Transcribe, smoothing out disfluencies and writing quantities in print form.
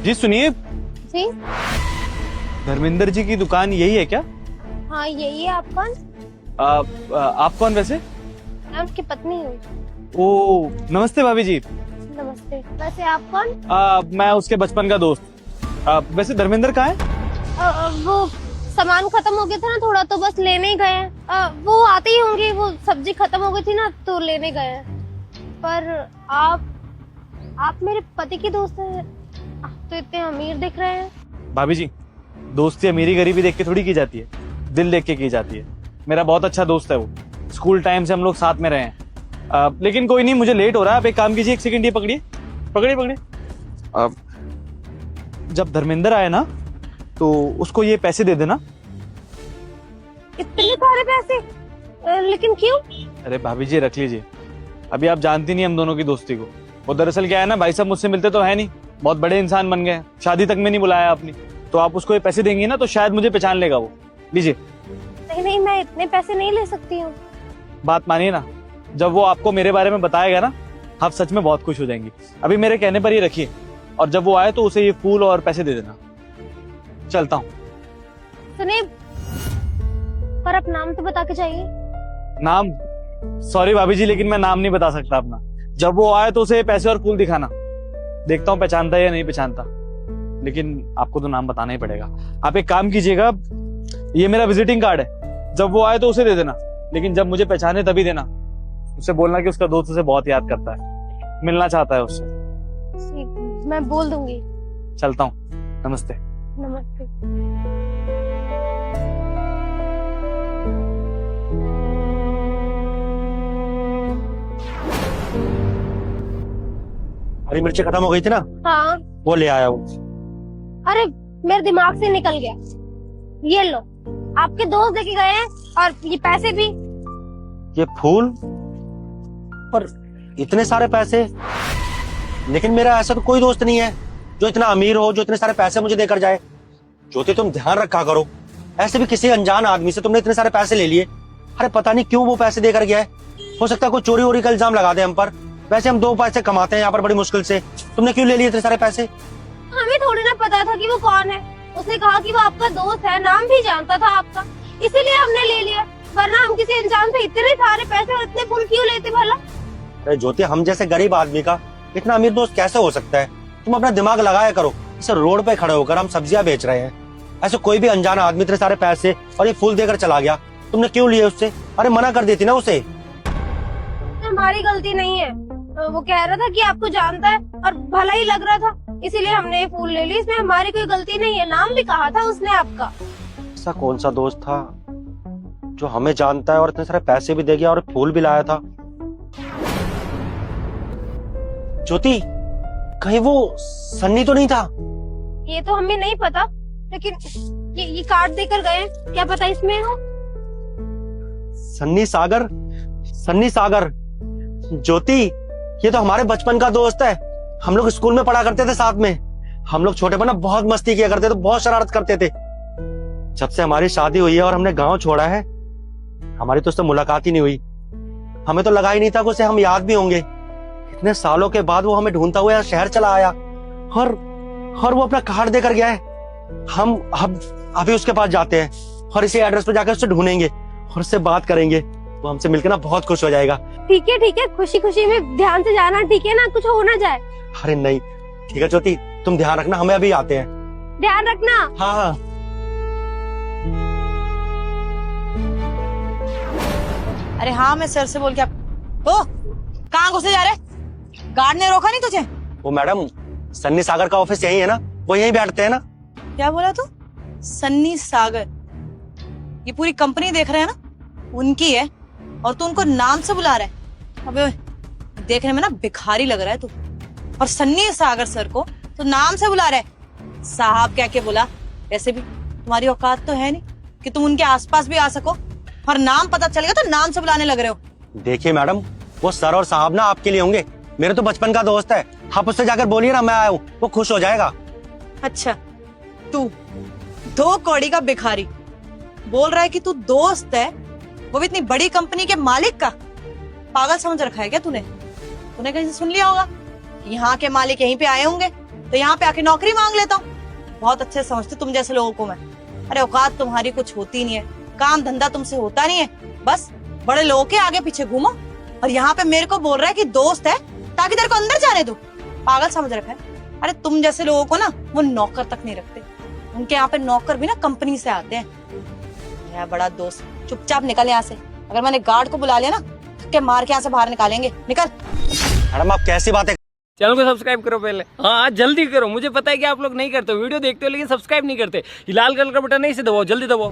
जी सुनिए, जी धर्मेंद्र जी की दुकान यही है क्या? हाँ यही है। आप कौन? आप कौन वैसे? मैं उनकी पत्नी हूँ। ओ नमस्ते भाभी जी। नमस्ते। वैसे आप कौन? मैं उसके बचपन का दोस्त। वैसे धर्मेंद्र कहाँ है? वो सामान खत्म हो गया था ना थोड़ा, तो बस लेने ही गए हैं। वो आते ही होंगे, वो सब्जी खत्म हो गई थी ना तो लेने गए हैं। पर आप मेरे पति की दोस्त हैं। आप तो इतने अमीर दिख रहे हैं। भाभी जी, दोस्ती अमीरी गरीबी देख के थोड़ी की जाती है, दिल देख के की जाती है। मेरा बहुत अच्छा दोस्त है वो, स्कूल टाइम से हम लोग साथ में रहे हैं। लेकिन कोई नहीं, मुझे लेट हो रहा है। आप एक काम कीजिए, एक सेकंड ये पकड़िए पकड़िए पकड़िए। जब धर्मेंद्र आए ना तो उसको ये पैसे दे देना। इतने सारे पैसे? लेकिन क्यों? अरे भाभी जी रख लीजिए, अभी आप जानती नहीं हम दोनों की दोस्ती को। वो दरअसल क्या है ना, भाई साहब मुझसे मिलते तो है नहीं, बहुत बड़े इंसान बन गए, शादी तक में नहीं बुलाया आपने। तो आप उसको ये पैसे देंगी ना तो शायद मुझे पहचान लेगा वो। लीजिए। नहीं नहीं, मैं इतने पैसे नहीं ले सकती हूँ। बात मानिए ना, जब वो आपको मेरे बारे में बताएगा ना, आप सच में बहुत खुश हो जाएंगी। अभी मेरे कहने पर ही रखिए, और जब वो आए तो उसे ये फूल और पैसे दे देना। चलता हूँ। सुनिए, पर आप नाम तो बता के जाइए। नाम? सॉरी भाभी जी, लेकिन मैं नाम नहीं बता सकता अपना। जब वो आए तो उसे पैसे और फूल दिखाना, देखता हूँ पहचानता है या नहीं पहचानता। लेकिन आपको तो नाम बताना ही पड़ेगा। आप एक काम कीजिएगा, ये मेरा विजिटिंग कार्ड है, जब वो आए तो उसे दे देना, लेकिन जब मुझे पहचाने तभी देना। उससे बोलना कि उसका दोस्त उसे बहुत याद करता है, मिलना चाहता है उससे। मैं बोल दूंगी। चलता हूँ, नमस्ते। नमस्ते। हरी मिर्ची खत्म हो गई थी ना, हाँ। वो ले आया हूँ। अरे मेरे दिमाग से निकल गया। ये लो, आपके दोस्त लेके गए हैं, और ये पैसे भी। ये फूल पर इतने सारे पैसे, लेकिन मेरा ऐसा तो कोई दोस्त नहीं है जो इतना अमीर हो, जो इतने सारे पैसे मुझे देकर जाए। ज्योति तुम ध्यान रखा करो, ऐसे भी किसी अनजान आदमी से तुमने इतने सारे पैसे ले लिए। अरे पता नहीं क्यों वो पैसे देकर गया है, हो सकता है कोई चोरी वोरी का इल्जाम लगा दे हम पर। वैसे हम 2 पैसे कमाते हैं यहाँ पर बड़ी मुश्किल से, तुमने क्यों ले लिए इतने सारे पैसे? हमें थोड़ी ना पता था कि वो कौन है। उसने कहा कि वो आपका दोस्त है, नाम भी जानता था आपका, इसीलिए हमने ले लिया। वरना हम किसी अनजान से इतने सारे पैसे और इतने फूल क्यों लेते भला? अरे ज्योति, हम जैसे गरीब आदमी का इतना अमीर दोस्त कैसे हो सकता है? तुम अपना दिमाग लगाया करो। इसे रोड पे खड़े होकर हम सब्जियां बेच रहे हैं, ऐसे कोई भी अनजान आदमी इतने सारे पैसे और ये फूल देकर चला गया, तुमने क्यों लिए उससे? अरे मना कर देती ना उसे। हमारी गलती नहीं है, वो कह रहा था कि आपको जानता है और भला ही लग रहा था, इसीलिए हमने ये फूल ले लिए। इसमें हमारी कोई गलती नहीं है। नाम भी कहा था उसने आपका। ऐसा कौन सा दोस्त था जो हमें जानता है और इतने सारे पैसे भी दे गया और फूल भी लाया था? ज्योति, कहीं वो सन्नी तो नहीं था? ये तो हमें नहीं पता, लेकिन ये कार्ड देकर गए, क्या पता इसमें हो। सन्नी सागर, सन्नी सागर। ज्योति, ये तो हमारे बचपन का दोस्त है। हम लोग स्कूल में पढ़ा करते थे साथ में। हम लोग छोटे पर ना बहुत मस्ती किया करते थे, बहुत शरारत करते थे। जब से हमारी शादी हुई है और हमने गांव छोड़ा है, हमारी तो उससे मुलाकात ही नहीं हुई। हमें तो लगा ही नहीं था कि उसे हम याद भी होंगे। इतने सालों के बाद वो हमें ढूंढता हुआ शहर चला आया, और वो अपना कार्ड देकर गया है। हम अभी उसके पास जाते हैं और इसी एड्रेस पे जाकर उससे ढूंढेंगे और उससे बात करेंगे। वो हमसे मिलकर ना बहुत खुश हो जाएगा। ठीक है, खुशी खुशी में ध्यान से जाना, ठीक है ना? कुछ हो ना जाए। अरे नहीं, ठीक है ज्योति, तुम ध्यान रखना, हमें अभी आते हैं। ध्यान रखना। हाँ हाँ। अरे हाँ, मैं सर से बोल के ओ, कहाँ घुसे जा रहे? गार्ड ने रोका नहीं तुझे? वो मैडम, सन्नी सागर का ऑफिस यही है ना, वो यहीं बैठते हैं ना। क्या बोला तू? सन्नी सागर? ये पूरी कंपनी देख रहे हैं ना, उनकी है, और तू उनको नाम से बुला रहा है? अबे देखने में ना भिखारी लग रहा है तू। और सन्नी सागर सर को तो नाम से बुला रहा है? साहब क्या के बुला, वैसे भी तुम्हारी औकात तो है नहीं कि तुम उनके आसपास भी आ सको, और नाम पता चलेगा तो नाम से बुलाने लग रहे हो। देखिए मैडम, वो सर और साहब ना आपके लिए होंगे, मेरे तो बचपन का दोस्त है। आप उससे जाकर बोलिए ना मैं आया हूँ, वो खुश हो जाएगा। अच्छा, तू 2 कौड़ी का भिखारी बोल रहा है कि तू दोस्त है, वो भी इतनी बड़ी कंपनी के मालिक का? पागल समझ रखा है क्या तूने? तूने कहीं से सुन लिया होगा कि यहाँ के मालिक यहीं पे आए होंगे, तो यहाँ पे आके नौकरी मांग लेता हूँ। बहुत अच्छे समझते तुम जैसे लोगों को मैं। अरे औकात तुम्हारी कुछ होती नहीं है, काम धंधा तुमसे होता नहीं है, बस बड़े लोगों के आगे पीछे घूमो। और यहाँ पे मेरे को बोल रहा है कि दोस्त है ताकि तेरे को अंदर जाने दो। पागल समझ रखा है। अरे तुम जैसे लोगों को ना वो नौकर तक नहीं रखते, उनके यहाँ पे नौकर भी ना कंपनी से आते हैं। मेरा बड़ा दोस्त, चुपचाप निकल यहाँ से। अगर मैंने गार्ड को बुला लिया ना तो मार के यहाँ से बाहर निकालेंगे। निकल। मैडम आप कैसी बातें चैनल को सब्सक्राइब करो पहले। हाँ जल्दी करो, मुझे पता है कि आप लोग नहीं करते, वीडियो देखते हो लेकिन सब्सक्राइब नहीं करते। ये लाल कलर का बटन नहीं, इसे दबाओ, जल्दी दबाओ।